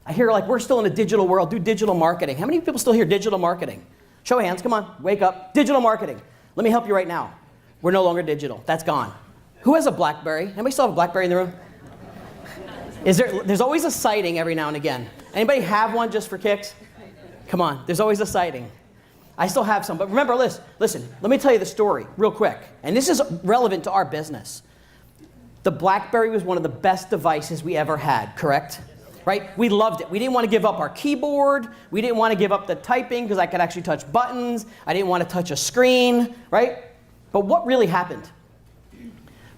I hear like we're still in a digital world, do digital marketing. How many people still hear digital marketing? Show of hands, come on, wake up. Digital marketing. Let me help you right now. We're no longer digital, that's gone. Who has a BlackBerry? Anybody still have a BlackBerry in the room? There's always a sighting every now and again. Anybody have one just for kicks? Come on, there's always a sighting. I still have some, but remember, listen, let me tell you the story real quick. And this is relevant to our business. The BlackBerry was one of the best devices we ever had, correct? Right? We loved it. We didn't want to give up our keyboard. We didn't want to give up the typing because I could actually touch buttons. I didn't want to touch a screen, right? But what really happened?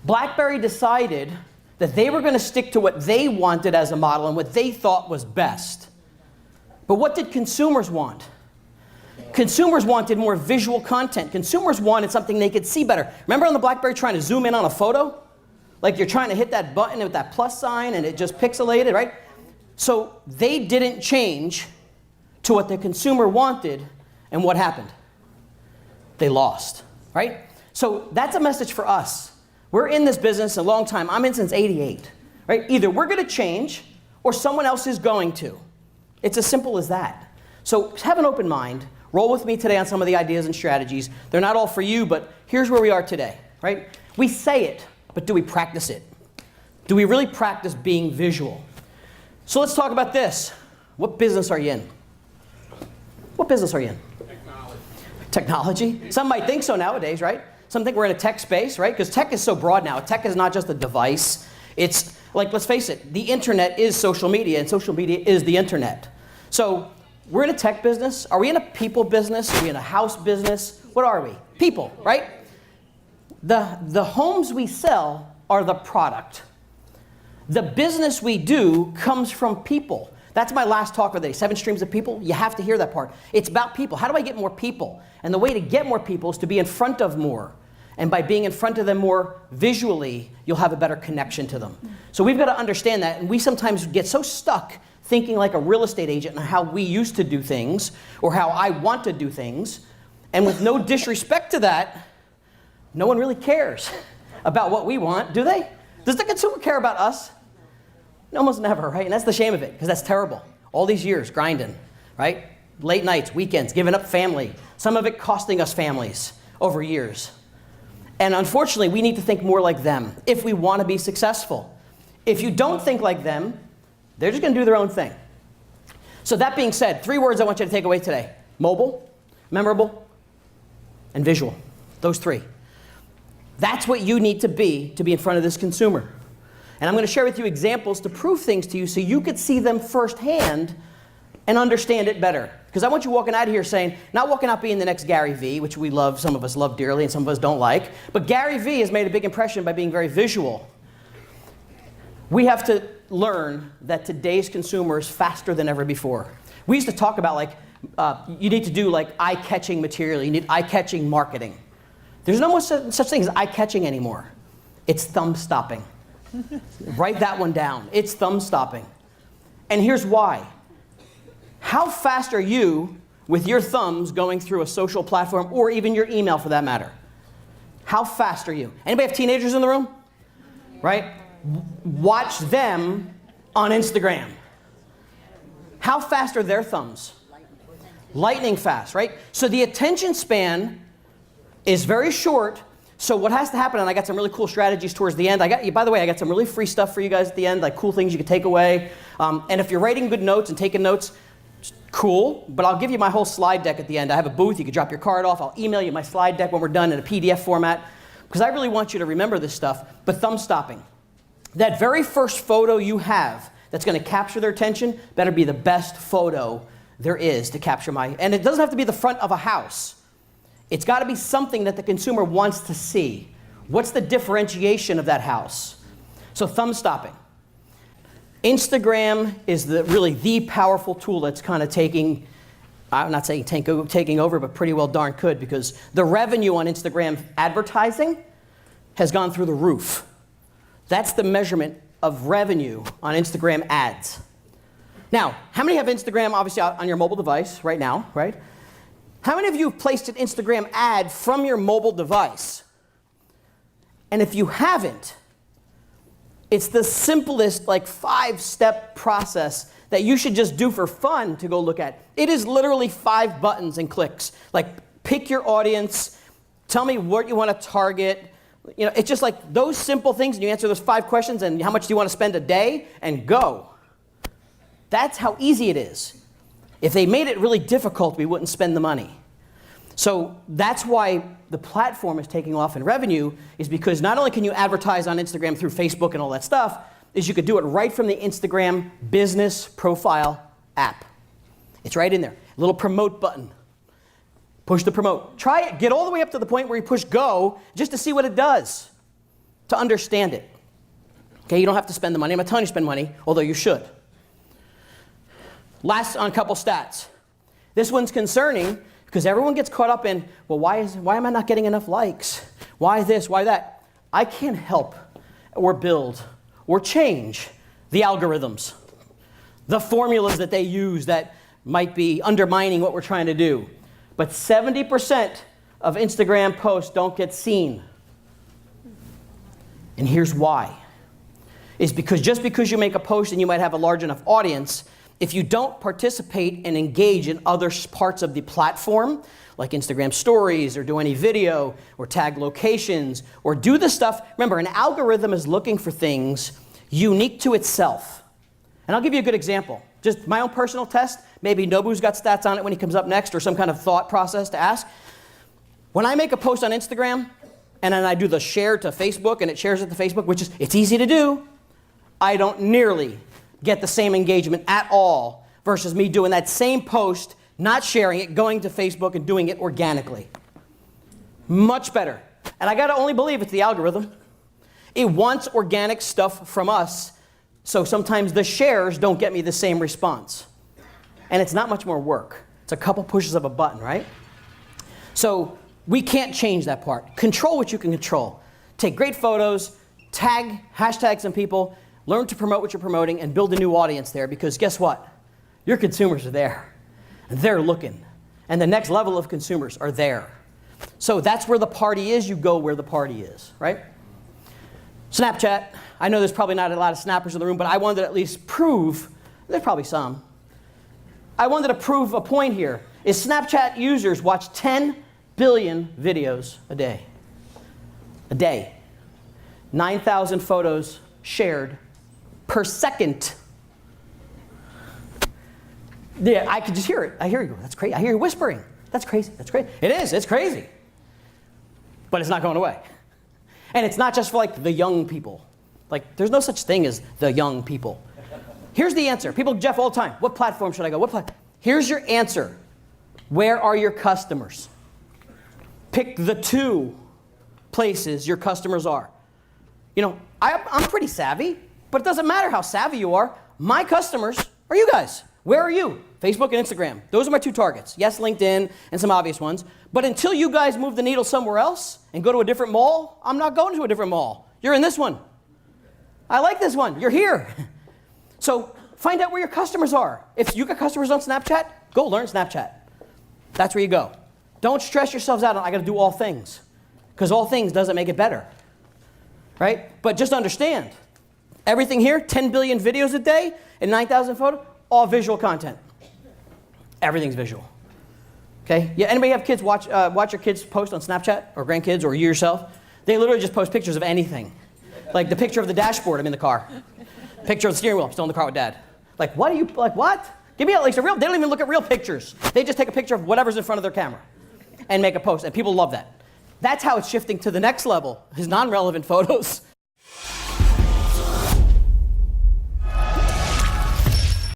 BlackBerry decided that they were going to stick to what they wanted as a model and what they thought was best. But what did consumers want? Consumers wanted more visual content. Consumers wanted something they could see better. Remember on the BlackBerry trying to zoom in on a photo? Like you're trying to hit that button with that plus sign and it just pixelated, right? So they didn't change to what the consumer wanted, and what happened? They lost, right? So that's a message for us. We're in this business a long time. I'm in since '88, right? Either we're going to change or someone else is going to. It's as simple as that. So have an open mind. Roll with me today on some of the ideas and strategies. They're not all for you, but here's where we are today, right? We say it, but do we practice it? Do we really practice being visual? So let's talk about this. What business are you in? What business are you in? Technology? Some might think so nowadays, right? Some think we're in a tech space, right? Because tech is so broad now. Tech is not just a device. It's like, let's face it, the internet is social media, and social media is the internet. So we're in a tech business. Are we in a people business? Are we in a house business? What are we? People, right? The homes we sell are the product. The business we do comes from people. That's my last talk for the day. 7 streams of people. You have to hear that part. It's about people. How do I get more people? And the way to get more people is to be in front of more. And by being in front of them more visually, you'll have a better connection to them. So we've got to understand that. And we sometimes get so stuck thinking like a real estate agent and how we used to do things or how I want to do things. And with no disrespect to that, no one really cares about what we want, do they? Does the consumer care about us? Almost never, right? And that's the shame of it, because that's terrible. All these years grinding, right? Late nights, weekends, giving up family. Some of it costing us families over years. And unfortunately, we need to think more like them if we want to be successful. If you don't think like them, they're just going to do their own thing. So that being said, 3 words I want you to take away today. Mobile, memorable, and visual. Those 3. That's what you need to be in front of this consumer. And I'm going to share with you examples to prove things to you so you could see them firsthand and understand it better. Because I want you walking out of here saying, not walking out being the next Gary Vee, which we love, some of us love dearly and some of us don't like, but Gary Vee has made a big impression by being very visual. We have to learn that today's consumer is faster than ever before. We used to talk about like, you need to do like eye-catching material, you need eye-catching marketing. There's no more such thing as eye-catching anymore. It's thumb-stopping. Write that one down. It's thumb-stopping. And here's why. How fast are you with your thumbs going through a social platform or even your email for that matter? How fast are you? Anybody have teenagers in the room? Right? Watch them on Instagram. How fast are their thumbs? Lightning fast, right? So the attention span is very short. So what has to happen, and I got some really cool strategies towards the end. By the way, I got some really free stuff for you guys at the end, like cool things you can take away. And if you're writing good notes and taking notes, cool, but I'll give you my whole slide deck at the end. I have a booth, you can drop your card off. I'll email you my slide deck when we're done in a PDF format, because I really want you to remember this stuff. But thumb stopping. That very first photo you have that's going to capture their attention better be the best photo there is to capture and it doesn't have to be the front of a house. It's got to be something that the consumer wants to see. What's the differentiation of that house? So thumb stopping. Instagram is really the powerful tool that's kind of taking, I'm not saying taking over, but pretty well darn could, because the revenue on Instagram advertising has gone through the roof. That's the measurement of revenue on Instagram ads. Now, how many have Instagram obviously on your mobile device right now, right? How many of you have placed an Instagram ad from your mobile device? And if you haven't, it's the simplest like 5-step process that you should just do for fun to go look at. It is literally 5 buttons and clicks. Like, pick your audience, tell me what you want to target. You know, it's just like those simple things, and you answer those 5 questions, and how much do you want to spend a day, and go. That's how easy it is. If they made it really difficult, we wouldn't spend the money. So that's why the platform is taking off in revenue, is because not only can you advertise on Instagram through Facebook and all that stuff, is you could do it right from the Instagram business profile app. It's right in there. A little promote button. Push the promote. Try it. Get all the way up to the point where you push go just to see what it does, to understand it. Okay, you don't have to spend the money. I'm not telling you to spend money, although you should. Last on a couple stats. This one's concerning because everyone gets caught up in, well, why am I not getting enough likes? Why this? Why that? I can't help or build or change the algorithms, the formulas that they use that might be undermining what we're trying to do. But 70% of Instagram posts don't get seen. And here's why. It's because just because you make a post and you might have a large enough audience, if you don't participate and engage in other parts of the platform, like Instagram stories or do any video or tag locations or do the stuff, remember, an algorithm is looking for things unique to itself. And I'll give you a good example. Just my own personal test. Maybe Nobu's got stats on it when he comes up next, or some kind of thought process to ask. When I make a post on Instagram and then I do the share to Facebook and it shares it to Facebook, which is, it's easy to do, I don't nearly get the same engagement at all versus me doing that same post, not sharing it, going to Facebook and doing it organically. Much better. And I gotta only believe it's the algorithm. It wants organic stuff from us, so sometimes the shares don't get me the same response. And it's not much more work. It's a couple pushes of a button, right? So we can't change that part. Control what you can control. Take great photos, tag, hashtag some people, learn to promote what you're promoting, and build a new audience there, because guess what? Your consumers are there. They're looking. And the next level of consumers are there. So that's where the party is. You go where the party is, right? Snapchat. I know there's probably not a lot of snappers in the room, but I wanted to at least prove, there's probably some. I wanted to prove a point here. Is Snapchat users watch 10 billion videos a day. A day. 9,000 photos shared per second. Yeah, I could just hear it. I hear you. That's crazy. I hear you whispering. That's crazy. That's crazy. It is. It's crazy. But it's not going away. And it's not just for like the young people. Like, there's no such thing as the young people. Here's the answer. People, Jeff, all the time. What platform should I go? Here's your answer. Where are your customers? Pick the 2 places your customers are. You know, I'm pretty savvy, but it doesn't matter how savvy you are. My customers are you guys. Where are you? Facebook and Instagram. Those are my 2 targets. Yes, LinkedIn and some obvious ones. But until you guys move the needle somewhere else and go to a different mall, I'm not going to a different mall. You're in this one. I like this one. You're here. So find out where your customers are. If you got customers on Snapchat, go learn Snapchat. That's where you go. Don't stress yourselves out on, I got to do all things. Because all things doesn't make it better. Right? But just understand, everything here, 10 billion videos a day and 9,000 photos, all visual content. Everything's visual. Okay? Yeah, anybody have kids watch your kids post on Snapchat or grandkids or you yourself? They literally just post pictures of anything. Like the picture of the dashboard, I'm in the car. Picture of the steering wheel, I'm still in the car with Dad. Like, what? Give me at least a real, they don't even look at real pictures. They just take a picture of whatever's in front of their camera and make a post, and people love that. That's how it's shifting to the next level, is non-relevant photos.